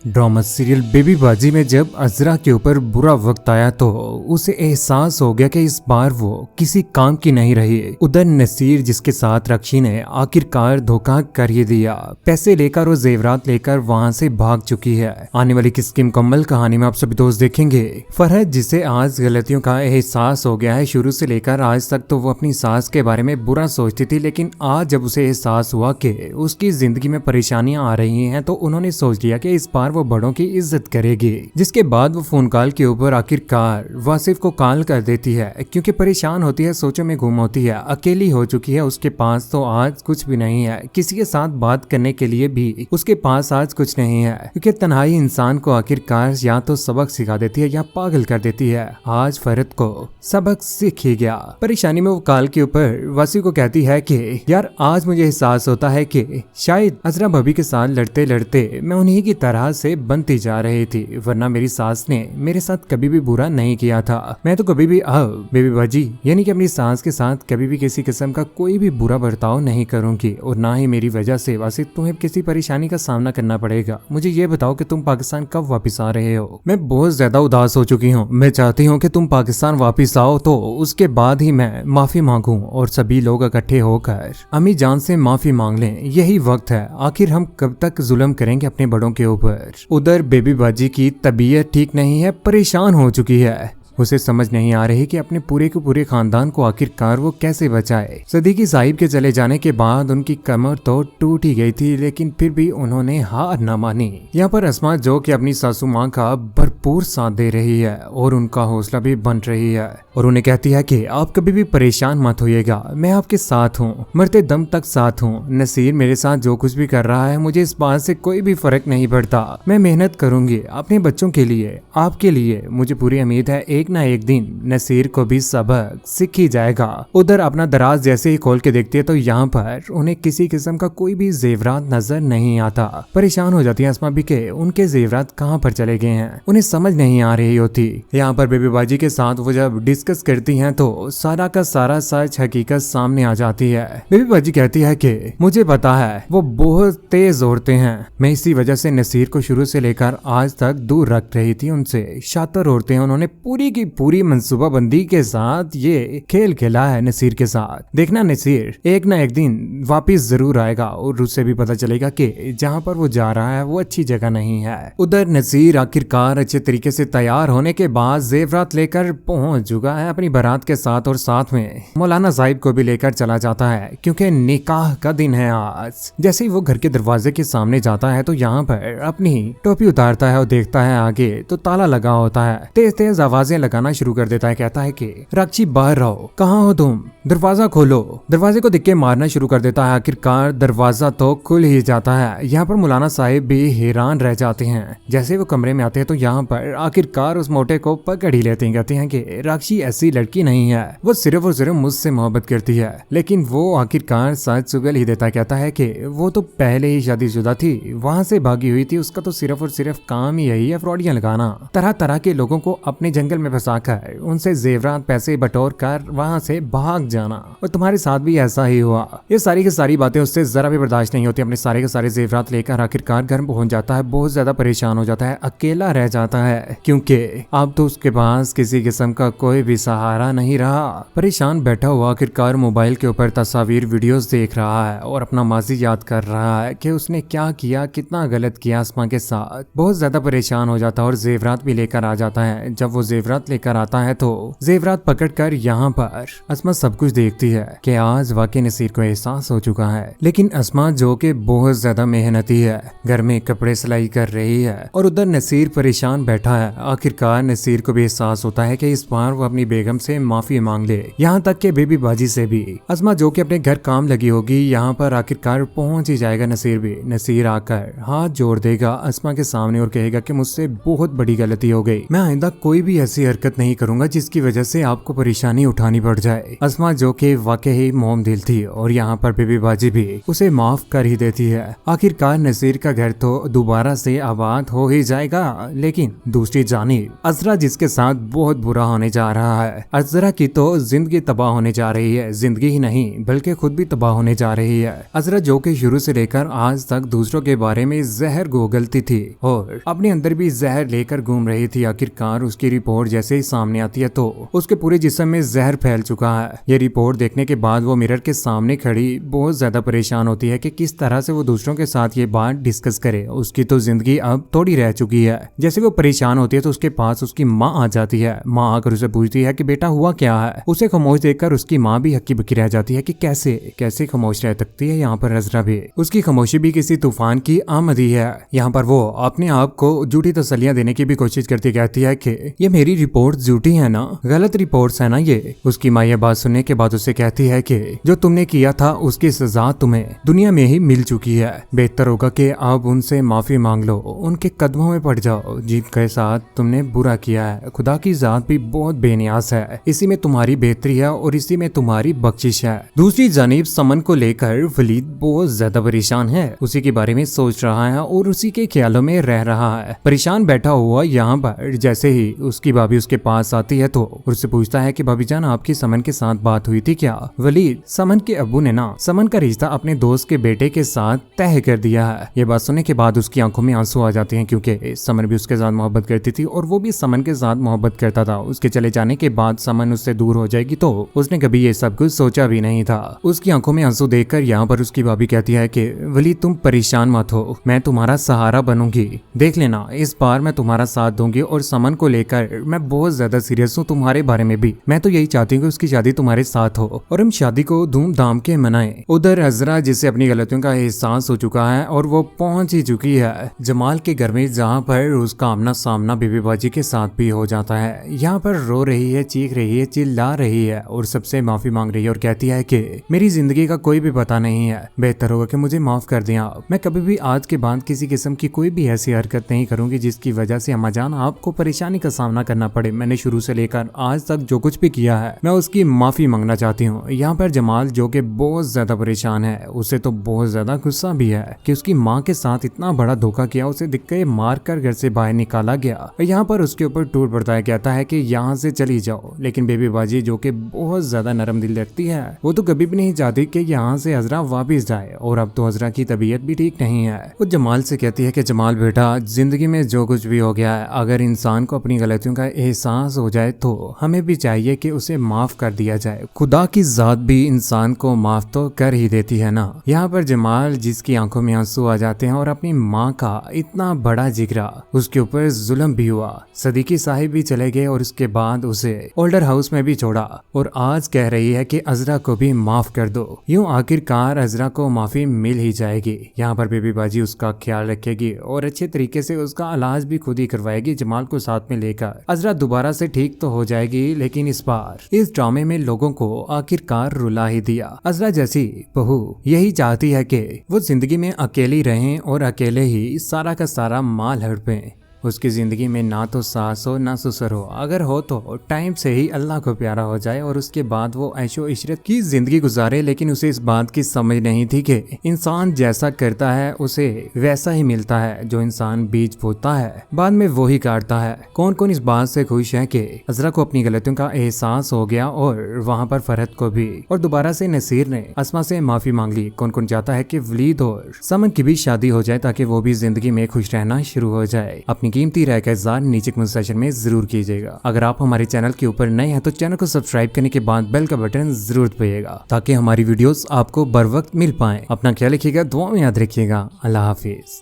Drama serial baby बाजी में जब अजरा के ऊपर बुरा वक्त आया तो उसे एहसास हो गया कि इस बार वो किसी काम की नहीं रही। उधर नसीर जिसके साथ रक्षी ने आखिरकार धोखा कर ही दिया, पैसे लेकर और जेवरात लेकर वहां से भाग चुकी है। आने वाली किसकी मुकम्मल कहानी में आप सभी दोस्त देखेंगे। फरहद जिसे आज गलतियों का एहसास हो गया है, शुरू से लेकर आज तक तो वो अपनी सास के बारे में बुरा सोचती थी, लेकिन आज जब उसे एहसास हुआ कि उसकी जिंदगी में परेशानियां आ रही हैं तो उन्होंने सोच लिया कि इस बार वो बड़ों की इज्जत करेगी। जिसके बाद वो फोन कॉल के ऊपर आखिरकार वासिफ को कॉल कर देती है, क्योंकि परेशान होती है, सोचों में गुम होती है, अकेली हो चुकी है। उसके पास तो आज कुछ भी नहीं है, किसी के साथ बात करने के लिए भी उसके पास आज कुछ नहीं है, क्योंकि तन्हाई इंसान को आखिरकार या तो सबक सिखा देती है या पागल कर देती है। आज फरहद को सबक सीख ही गया। परेशानी में वो कॉल के ऊपर वासिफ को कहती है कि यार आज मुझे एहसास होता है कि शायद अजरा भाभी के साथ लड़ते लड़ते मैं उन्हीं की तरह से बनती जा रही थी, वरना मेरी सास ने मेरे साथ कभी भी बुरा नहीं किया था। मैं तो कभी भी बेबी बाजी यानी कि अपनी सास के साथ कभी भी किसी किस्म का कोई भी बुरा बर्ताव नहीं करूंगी, और ना ही मेरी वजह से वासिफ तुम्हें किसी परेशानी का सामना करना पड़ेगा। मुझे ये बताओ कि तुम पाकिस्तान कब वापस आ रहे हो। मैं बहुत ज्यादा उदास हो चुकी हूँ, मैं चाहती हूँ कि तुम पाकिस्तान वापस आओ, तो उसके बाद ही मैं माफी मांगू और सभी लोग इकट्ठे होकर अम्मी जान से माफी मांग लें। यही वक्त है, आखिर हम कब तक जुल्म करेंगे अपने बड़ों के ऊपर। उधर बेबी बाजी की तबीयत ठीक नहीं है, परेशान हो चुकी है। उसे समझ नहीं आ रही कि अपने पूरे के पूरे खानदान को आखिरकार वो कैसे बचाए। सदीकी साहिब के चले जाने के बाद उनकी कमर तो टूट ही गई थी, लेकिन फिर भी उन्होंने हार न मानी। यहाँ पर अस्मा जो कि अपनी सासू माँ का भरपूर साथ दे रही है और उनका हौसला भी बन रही है, और उन्हें कहती है कि आप कभी भी परेशान मत होइएगा, मैं आपके साथ हूँ, मरते दम तक साथ हूँ। नसीर मेरे साथ जो कुछ भी कर रहा है मुझे इस बात से कोई भी फर्क नहीं पड़ता। मैं मेहनत करूंगी अपने बच्चों के लिए, आपके लिए। मुझे पूरी उम्मीद है एक ना एक दिन नसीर को भी सबक सीख ही जाएगा। उधर अपना दराज जैसे ही खोल के देखती है तो यहाँ पर उन्हें किसी किस्म का कोई भी जेवरात नजर नहीं आता। परेशान हो जाती है अस्मा भी के उनके जेवरात कहाँ पर चले गए हैं, उन्हें समझ नहीं आ रही होती। यहाँ पर बेबी बाजी के साथ वो जब डिस्कस करती हैं तो सारा का सारा सच हकीकत सामने आ जाती है। बेबी बाजी कहती है कि मुझे पता है वो बहुत तेज औरतें हैं, मैं इसी वजह से नसीर को शुरू से लेकर आज तक दूर रख रही थी उनसे। शातिर औरतें हैं, उन्होंने पूरी की पूरी मंसूबाबंदी के साथ ये खेल खेला है नसीर के साथ। देखना नसीर एक ना एक दिन वापिस जरूर आएगा और उससे भी पता चलेगा कि जहाँ पर वो जा रहा है वो अच्छी जगह नहीं है। उधर नसीर आखिरकार अच्छे तरीके से तैयार होने के बाद जेवरात लेकर पहुंच चुका है अपनी बारात के साथ, और साथ में मौलाना साहिब को भी लेकर चला जाता है, क्योंकि निकाह का दिन है आज। जैसे ही वो घर के दरवाजे के सामने जाता है तो यहाँ पर अपनी टोपी उतारता है और देखता है आगे तो ताला लगा होता है। तेज तेज आवाजें लगाना शुरू कर देता है, कहता है कि रक्षी बाहर रहो, कहाँ हो तुम, दरवाजा खोलो। दरवाजे को दिक्के मारना शुरू कर देता है, आखिरकार दरवाजा तो खुल ही जाता है। यहाँ पर मौलाना साहिब भी हैरान रह जाते हैं। जैसे वो कमरे में आते हैं तो यहाँ पर आखिरकार उस मोटे को पकड़ ही लेते हैं, कहते हैं कि रक्षी ऐसी लड़की नहीं है, वो सिर्फ और सिर्फ मुझसे मोहब्बत करती है। लेकिन वो आखिरकार सच चुगल ही देता है, कहता है कि वो तो पहले ही शादीशुदा थी, वहां से भागी हुई थी, उसका तो सिर्फ और सिर्फ काम ही यही है फ्रॉडियां लगाना, तरह तरह के लोगों को अपने जंगल में फंसाकर उनसे जेवरात पैसे बटोर कर वहां से भाग जाना, और तुम्हारे साथ भी ऐसा ही हुआ। ये सारी की सारी बातें उससे जरा भी बर्दाश्त नहीं होती। अपने सारे के सारे जेवरात लेकर आखिरकार घर पहुंच जाता है, बहुत ज्यादा परेशान हो जाता है, अकेला रह जाता है, क्योंकि अब तो उसके पास किसी किस्म का कोई भी सहारा नहीं रहा। परेशान बैठा हुआ आखिरकार मोबाइल के ऊपर तस्वीर वीडियोस देख रहा है और अपना माजी याद कर रहा है कि उसने क्या किया, कितना गलत किया अस्मा के साथ। बहुत ज्यादा परेशान हो जाता है और जेवरात भी लेकर आ जाता है। जब वो जेवरात लेकर आता है तो जेवरात पकड़कर यहाँ पर अस्मा सब कुछ देखती है कि आज वाकई नसीर को एहसास हो चुका है। लेकिन अस्मा जो कि बहुत ज्यादा मेहनती है, घर में कपड़े सिलाई कर रही है, और उधर नसीर परेशान बैठा है। आखिरकार नसीर को भी एहसास होता है कि इस बार वो अपनी बेगम से माफी मांग ले, यहाँ तक कि बेबी बाजी से भी। अस्मा जो कि अपने घर काम लगी होगी, यहाँ पर आखिरकार पहुंच ही जाएगा नसीर भी। नसीर आकर हाथ जोड़ देगा अस्मा के सामने और कहेगा कि मुझसे बहुत बड़ी गलती हो गई, मैं आइंदा कोई भी ऐसी हरकत नहीं करूंगा जिसकी वजह से आपको परेशानी उठानी पड़ जाए। अस्मा जो कि वाकई मोम दिल थी और यहाँ पर बेबी बाजी भी उसे माफ कर ही देती है। आखिरकार नसीर का घर तो दोबारा से आबाद हो ही जाएगा, लेकिन दूसरी जानिब अजरा जिसके साथ बहुत बुरा होने जा रहा रहा है। अजरा की तो जिंदगी तबाह होने जा रही है, जिंदगी ही नहीं बल्कि खुद भी तबाह होने जा रही है। अजरा जो कि शुरू से लेकर आज तक दूसरों के बारे में जहर घोलती थी और अपने अंदर भी जहर लेकर घूम रही थी, आखिरकार उसकी रिपोर्ट जैसे ही सामने आती है तो उसके पूरे जिस्म में जहर फैल चुका है। ये रिपोर्ट देखने के बाद वो मिरर के सामने खड़ी बहुत ज्यादा परेशान होती है कि किस तरह से वो दूसरों के साथ ये बात डिस्कस करे। उसकी तो जिंदगी अब थोड़ी रह चुकी है। जैसे वो परेशान होती है तो उसके पास उसकी माँ आ जाती है। माँ आकर उसे पूछती है कि बेटा हुआ क्या है। उसे खामोश देखकर उसकी माँ भी हक्की बक्की रह जाती है कि कैसे कैसे खामोश रह सकती है यहाँ पर अजरा भी। उसकी खामोशी भी किसी तूफान की आमदी है। यहाँ पर वो अपने आप को झूठी तसल्लियां देने की भी कोशिश करती, कहती है कि ये मेरी रिपोर्ट झूठी है ना, गलत रिपोर्ट्स है ना ये। उसकी माँ ये बात सुनने के बाद उसे कहती है कि जो तुमने किया था उसकी सजा तुम्हें दुनिया में ही मिल चुकी है। बेहतर होगा कि अब उनसे माफी मांग लो, उनके कदमों में पड़ जाओ जिनके साथ तुमने बुरा किया है। खुदा की जात भी बहुत बेनियाज है, इसी में तुम्हारी बेहतरी है और इसी में तुम्हारी बख्शिश है। दूसरी जानिब समन को लेकर वलीद बहुत ज्यादा परेशान है, उसी के बारे में सोच रहा है और उसी के ख्यालों में रह रहा है। परेशान बैठा हुआ यहाँ पर जैसे ही उसकी भाभी उसके पास आती है तो उससे पूछता है कि भाभी जान आपकी समन के साथ बात हुई थी क्या? वलीद, समन के अब्बू ने ना समन का रिश्ता अपने दोस्त के बेटे के साथ तय कर दिया है। ये बात सुनने के बाद उसकी आंखों में आंसू आ जाते हैं क्योंकि समन भी उसके साथ मोहब्बत करती थी और वो भी समन के साथ मोहब्बत करता था। उसके चले जाने के बाद समन उससे दूर हो जाएगी तो उसने कभी ये सब कुछ सोचा भी नहीं था। उसकी आंखों में आंसू देखकर यहाँ पर उसकी भाभी कहती है कि वलीद तुम परेशान मत हो, मैं तुम्हारा सहारा बनूंगी। देख लेना इस बार मैं तुम्हारा साथ दूंगी और समन को लेकर मैं बहुत ज्यादा सीरियस हूँ, तुम्हारे बारे में भी। मैं तो यही चाहती हूँ कि उसकी शादी तुम्हारे साथ हो और हम शादी को धूमधाम के मनाएं। उधर अजरा जिसे अपनी गलतियों का एहसास हो चुका है और वो पहुंच ही चुकी है जमाल के घर में, जहाँ पर उसका आमना सामना बीबी बाजी के साथ भी हो जाता है। यहाँ पर रो रही है, चीख रही है, चिल्ला रही है और सबसे माफी मांग रही है और कहती है कि मेरी जिंदगी का कोई भी पता नहीं है, बेहतर होगा कि मुझे माफ कर दें आप। मैं कभी भी आज के बाद किसी किस्म की कोई भी ऐसी हरकत नहीं करूंगी जिसकी वजह से अम्माजान आपको परेशानी का सामना करना पड़े। मैंने शुरू से लेकर आज तक जो कुछ भी किया है मैं उसकी माफी मांगना चाहती हूँ। यहाँ पर जमाल जो कि बहुत ज्यादा परेशान है, उसे तो बहुत ज्यादा गुस्सा भी है कि उसकी माँ के साथ इतना बड़ा धोखा किया, उसे दिक्कत मार कर घर से बाहर निकाला गया। यहाँ पर उसके ऊपर टूट पड़ता है, कहता है कि यहाँ से चली जाओ। लेकिन बेबी बाजी जो कि बहुत ज्यादा नरम दिल रखती है, वो तो कभी भी नहीं चाहती कि यहाँ से अजरा वापिस जाए और अब तो अजरा की तबीयत भी ठीक नहीं है। वो जमाल से कहती है कि जमाल बेटा, जिंदगी में जो कुछ भी हो गया है, अगर इंसान को अपनी गलतियों का एहसास हो जाए तो हमें भी चाहिए कि उसे माफ कर दिया जाए। खुदा की जात भी इंसान को माफ तो कर ही देती है ना। यहाँ पर जमाल जिसकी आंखों में आंसू आ जाते हैं और अपनी माँ का इतना बड़ा जिगरा, उसके ऊपर जुल्म भी हुआ। सदीकी साहिब भी चले गए और उसके बाद उसे ओल्डर हाउस में भी छोड़ा और आज कह रही है कि अजरा को भी माफ कर दो। यूं आखिरकार अजरा को माफी मिल ही जाएगी। यहाँ पर बेबी बाजी उसका ख्याल रखेगी और अच्छे तरीके से उसका इलाज भी खुद ही करवाएगी जमाल को साथ में लेकर। अजरा दोबारा से ठीक तो हो जाएगी, लेकिन इस बार इस ड्रामे में लोगों को आखिरकार रुला ही दिया। अजरा जैसी बहू यही चाहती है कि वो जिंदगी में अकेली रहें और अकेले ही सारा का सारा माल हड़पें। उसकी जिंदगी में ना तो सास हो ना ससुर हो, अगर हो तो टाइम से ही अल्लाह को प्यारा हो जाए और उसके बाद वो ऐशो इशरत की जिंदगी गुजारे। लेकिन उसे इस बात की समझ नहीं थी कि इंसान जैसा करता है उसे वैसा ही मिलता है। जो इंसान बीज बोता है बाद में वो ही काटता है। कौन कौन इस बात से खुश है कि अजरा को अपनी गलतियों का एहसास हो गया और वहाँ पर फरहत को भी, और दोबारा से नसीर ने अस्मा से माफी मांग ली। कौन कौन चाहता है कि वलीद और समन की भी शादी हो जाए ताकि वो भी जिंदगी में खुश रहना शुरू हो जाए। अपनी कीमती राय का इज़हार नीचे कमेंट सेक्शन में जरूर कीजिएगा। अगर आप हमारे चैनल के ऊपर नए हैं तो चैनल को सब्सक्राइब करने के बाद बेल का बटन जरूर दबाइएगा ताकि हमारी वीडियोस आपको बर वक्त मिल पाए। अपना ख्याल रखिएगा, दुआ में याद रखिएगा। अल्लाह हाफिज।